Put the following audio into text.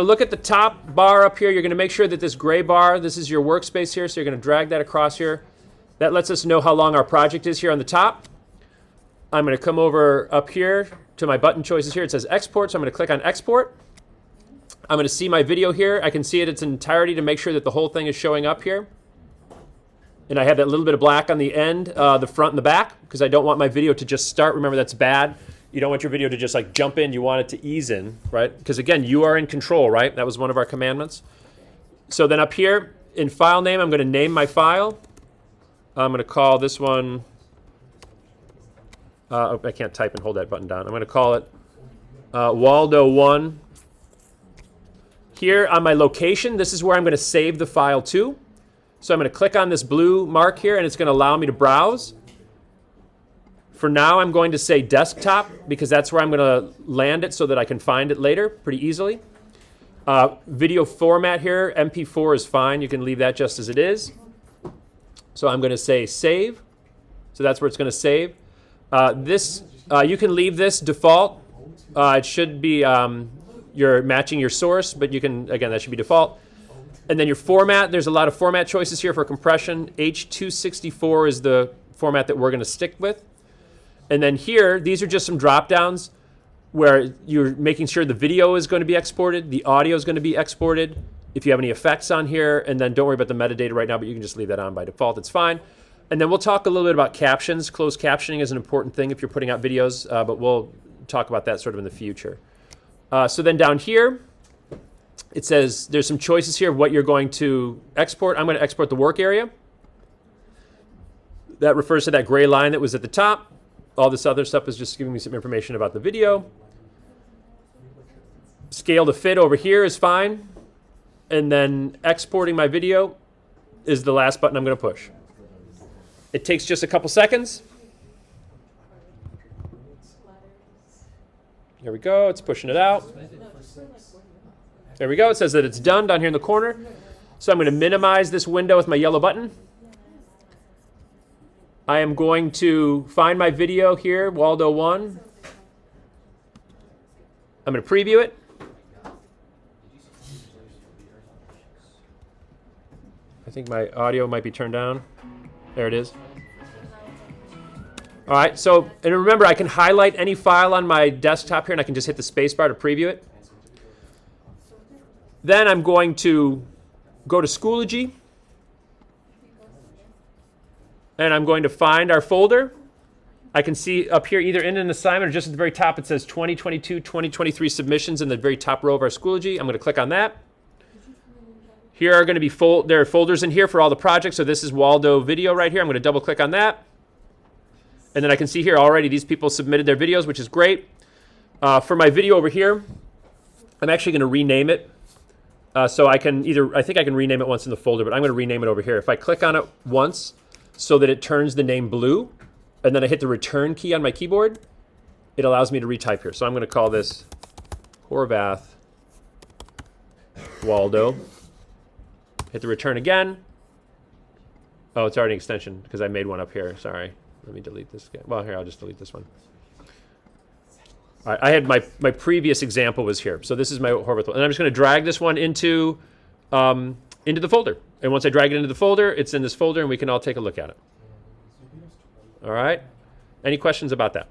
Look at the top bar up here. You're going to make sure that this gray bar, this is your workspace here, so you're going to drag that across here. That lets us know how long our project is here on the top. I'm going to come over up here to my button choices here. It says export, so I'm going to click on export. I'm going to see my video here. I can see it in its entirety to make sure that the whole thing is showing up here. And I have that little bit of black on the end, the front and the back, because I don't want my video to just start. Remember, that's bad. You don't want your video to just like jump in. You want it to ease in, right? Because again, you are in control, right? That was one of our commandments. So then up here in file name, I'm going to name my file. I'm going to call this one, I can't type and hold that button down. I'm going to call it Waldo1. Here on my location, this is where I'm going to save the file to. So I'm going to click on this blue mark here, and it's going to allow me to browse. For now, I'm going to say desktop, because that's where I'm going to land it so that I can find it later pretty easily. Video format here, MP4 is fine. You can leave that just as it is. So I'm going to say save. So that's where it's going to save. You can leave this default. It should be you're matching your source, but you can, again, that should be default. And then your format, there's a lot of format choices here for compression. H.264 is the format that we're going to stick with. And then here, these are just some drop downs where you're making sure the video is going to be exported, the audio is going to be exported, if you have any effects on here, and then don't worry about the metadata right now, but you can just leave that on by default, it's fine. And then we'll talk a little bit about captions. Closed captioning is an important thing if you're putting out videos, but we'll talk about that sort of in the future. So then down here, it says there's some choices here of what you're going to export. I'm going to export the work area. That refers to that gray line that was at the top. All this other stuff is just giving me some information about the video. Scale to fit over here is fine. And then exporting my video is the last button I'm going to push. It takes just a couple seconds. There we go. It's pushing it out. There we go. It says that it's done down here in the corner. So I'm going to minimize this window with my yellow button. I am going to find my video here, Waldo1. I'm going to preview it. I think my audio might be turned down. There it is. All right, so, and remember, I can highlight any file on my desktop here, and I can just hit the space bar to preview it. Then I'm going to go to Schoology. And I'm going to find our folder. I can see up here either in an assignment or just at the very top it says 2022, 2023 submissions in the very top row of our Schoology. I'm going to click on that. Here are going to be there are folders in here for all the projects. So this is Waldo video right here. I'm going to double click on that. And then I can see here already these people submitted their videos, which is great. For my video over here, I'm actually going to rename it. So I think I can rename it once in the folder, but I'm going to rename it over here. If I click on it once, so that it turns the name blue, and then I hit the return key on my keyboard, it allows me to retype here. So I'm going to call this Horvath Waldo. Hit the return again. Oh, it's already an extension because I made one up here. Sorry. Let me delete this again. Well, here, I'll just delete this one. All right, I had my previous example was here. So this is my Horvath. And I'm just going to drag this one into the folder. And once I drag it into the folder, it's in this folder, and we can all take a look at it. All right? Any questions about that?